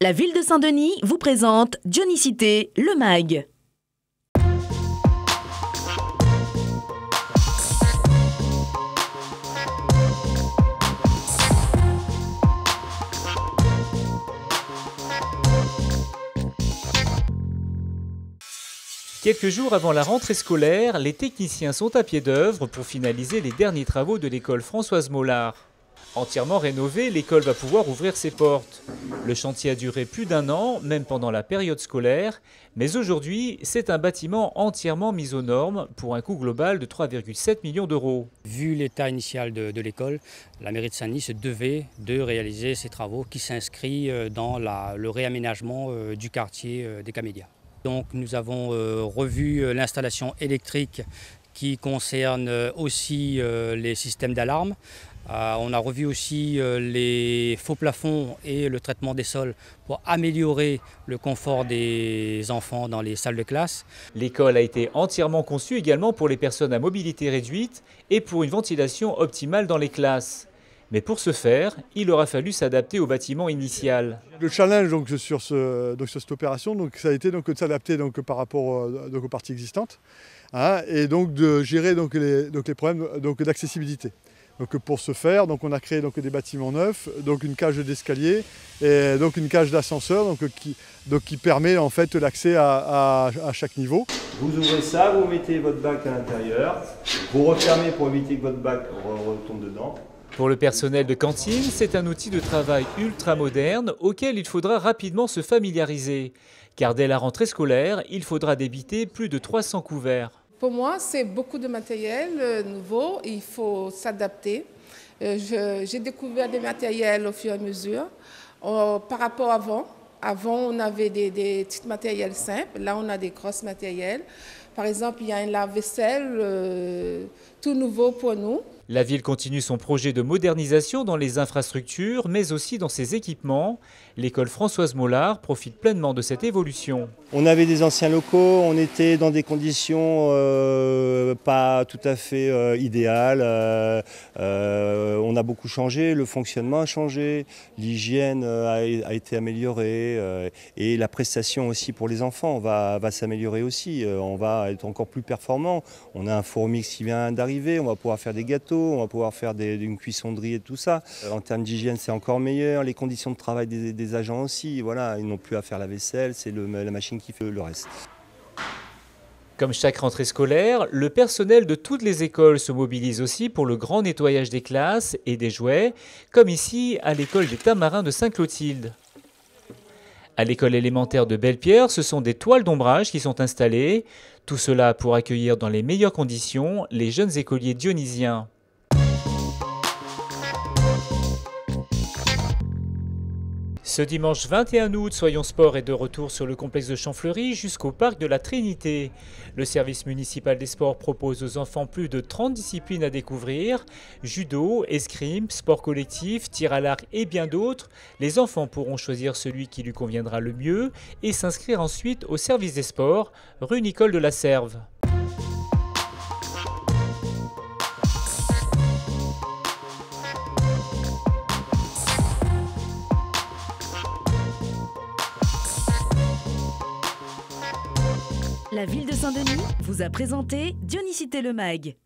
La ville de Saint-Denis vous présente Dionicité, le MAG. Quelques jours avant la rentrée scolaire, les techniciens sont à pied d'œuvre pour finaliser les derniers travaux de l'école Françoise Mollard. Entièrement rénovée, l'école va pouvoir ouvrir ses portes. Le chantier a duré plus d'un an, même pendant la période scolaire, mais aujourd'hui, c'est un bâtiment entièrement mis aux normes pour un coût global de 3,7 millions d'euros. Vu l'état initial de l'école, la mairie de Saint-Denis se devait de réaliser ces travaux qui s'inscrivent dans le réaménagement du quartier des Camélias. Donc nous avons revu l'installation électrique qui concerne aussi les systèmes d'alarme. On a revu aussi les faux plafonds et le traitement des sols pour améliorer le confort des enfants dans les salles de classe. L'école a été entièrement conçue également pour les personnes à mobilité réduite et pour une ventilation optimale dans les classes. Mais pour ce faire, il aura fallu s'adapter au bâtiment initial. Le challenge sur cette opération, ça a été de s'adapter par rapport aux parties existantes, et donc de gérer les problèmes d'accessibilité. Pour ce faire, on a créé des bâtiments neufs, une cage d'escalier et une cage d'ascenseur qui permet en fait l'accès à chaque niveau. Vous ouvrez ça, vous mettez votre bac à l'intérieur, vous refermez pour éviter que votre bac retombe dedans. Pour le personnel de cantine, c'est un outil de travail ultra moderne auquel il faudra rapidement se familiariser. Car dès la rentrée scolaire, il faudra débiter plus de 300 couverts. Pour moi, c'est beaucoup de matériel nouveau, il faut s'adapter. J'ai découvert des matériels au fur et à mesure. Par rapport à avant on avait des petits matériels simples, là on a des gros matériels. Par exemple, il y a un lave-vaisselle tout nouveau pour nous. La ville continue son projet de modernisation dans les infrastructures, mais aussi dans ses équipements. L'école Françoise Mollard profite pleinement de cette évolution. On avait des anciens locaux, on était dans des conditions pas tout à fait idéales. On a beaucoup changé, le fonctionnement a changé, l'hygiène a été améliorée et la prestation aussi pour les enfants va s'améliorer aussi. On va être encore plus performant. On a un four mix qui vient d'arriver, on va pouvoir faire des gâteaux, on va pouvoir faire une cuissonnerie et tout ça. En termes d'hygiène, c'est encore meilleur. Les conditions de travail des agents aussi, voilà, ils n'ont plus à faire la vaisselle, c'est la machine qui fait le reste. Comme chaque rentrée scolaire, le personnel de toutes les écoles se mobilise aussi pour le grand nettoyage des classes et des jouets, comme ici à l'école des Tamarins de Sainte-Clotilde. À l'école élémentaire de Belle-Pierre, ce sont des toiles d'ombrage qui sont installées, tout cela pour accueillir dans les meilleures conditions les jeunes écoliers dionysiens. Ce dimanche 21 août, Soyons Sport est de retour sur le complexe de Champfleury jusqu'au parc de la Trinité. Le service municipal des sports propose aux enfants plus de 30 disciplines à découvrir. Judo, escrime, sport collectif, tir à l'arc et bien d'autres. Les enfants pourront choisir celui qui lui conviendra le mieux et s'inscrire ensuite au service des sports, rue Nicole de la Serve. La ville de Saint-Denis vous a présenté Dionicité, le MAG.